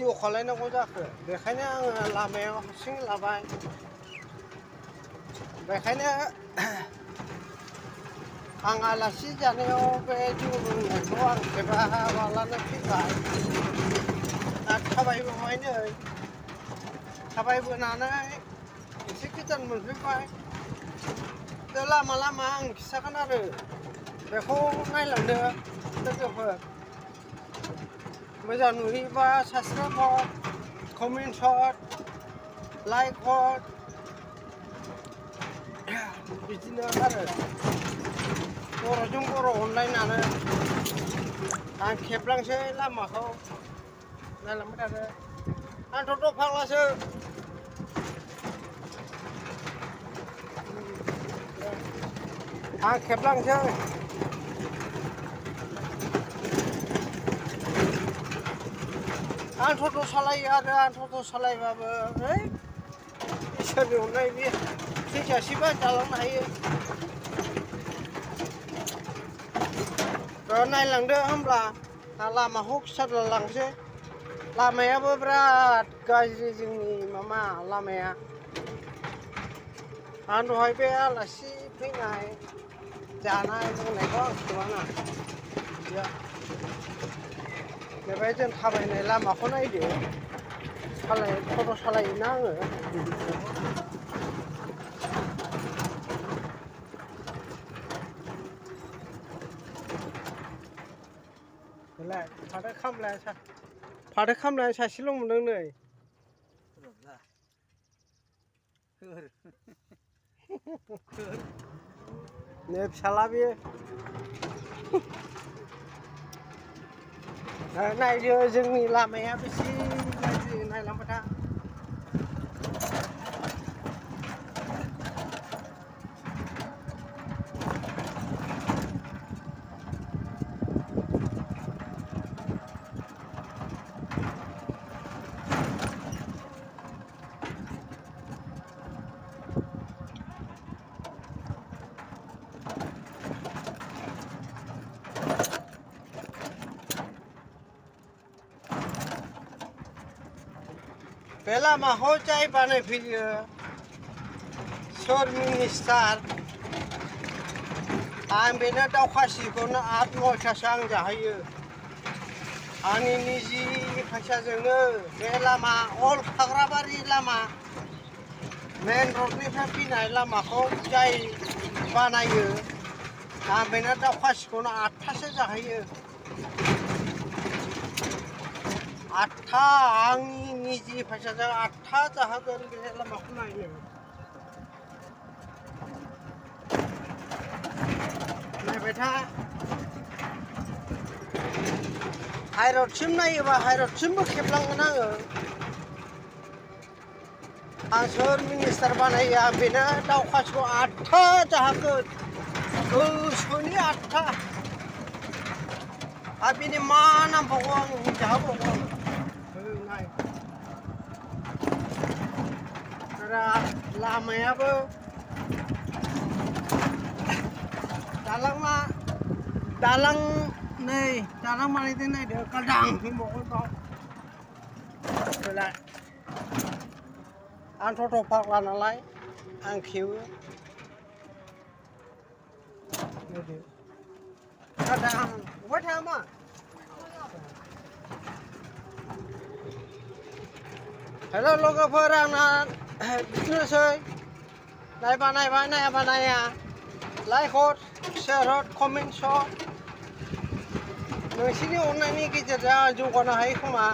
video खालायनांगौ जाखो बेखायनो आङो लामायाव हारसिं लाबाय बेखायनो आं आलासि जानायाव बे जौ लोंनायखौ आं खेबालानो फैबाय दा थाबायबोबाय नै थाबायबोनानै एसे गोजान मोनफैबाय दा लामा लामा आं खिथागोन आरो बेखौ नायलांदो लोगोफोर मोजां नुयोबा साबसक्राइब हर कमेन्ट हर लाइक हर बिदिनो आरो बर'जों बर' अनलायनानै आं खेबलांसै लामाखौ नायलांबाय थादो आंथ' फाग्लासो आं खेबलांसै आं टट' सालायो आरो आं टट' सालायबाबो है इसोरनि अननाय बे थैजासिबा जालांनो हायो नायलांदो होमब्ला लामाखौ खिथाना लांसै लामायाबो बिराद गाज्रि जोंनि मामा लामाया आं दहाय बे आलासि फैनाय जानाय लोंनायखौ आं खेबाना बेवहाय जों थाबायनाय लामाखौ नायदो टट' सालायोना आङो बेलाय फाथो खामलाया सासेल' मोनदों नै नै फिसाला बेयो नायदो जोंनि लामाया बेसे गाज्रि नायलांबाय था बे लामाखौ जाय बानायफैयो सोर मिनिस्टार आं बेनो दावखासिखौनो 8-9थासो आं जाहोयो आंनि निजि फैसाजोंनो बे लामा अल खाग्राबारि लामा मेन रडनिफ्राय फैनाय लामाखौ जाय बानायो आं बेनो दावखासिखौनो 8थासो जाहोयो 8था आंनि निजि फैसाजों 8था जाहोगोन बे लामाखौ नायनो नायबाय था हाइरडसिम नायोबा हाइरडसिमबो खेबलांगोन आं सोर मिनिस्टार बानायो आं बेनो दावखासिखौ 8था जाहोगोन गोसोनि 8था आरो बेनि मा नांबावगौ आं जाहोबावगोन नाय लामायाबो दालां नै दालां बानायदों नायदो गालदां होनबावगोन बाव बेलाय आं टट' फाग्ला नालाय आं खेबो नायदो गालदां अबहाय थाङामोन हेल' लोगोफोर आंना बिदिनोसै नायबा नायबाय नायाबा नाया लाइक हर शेयार हर कमेन्ट हर नोंसोरनि अननायनि गेजेरजों आं जौगानो हायो खोमा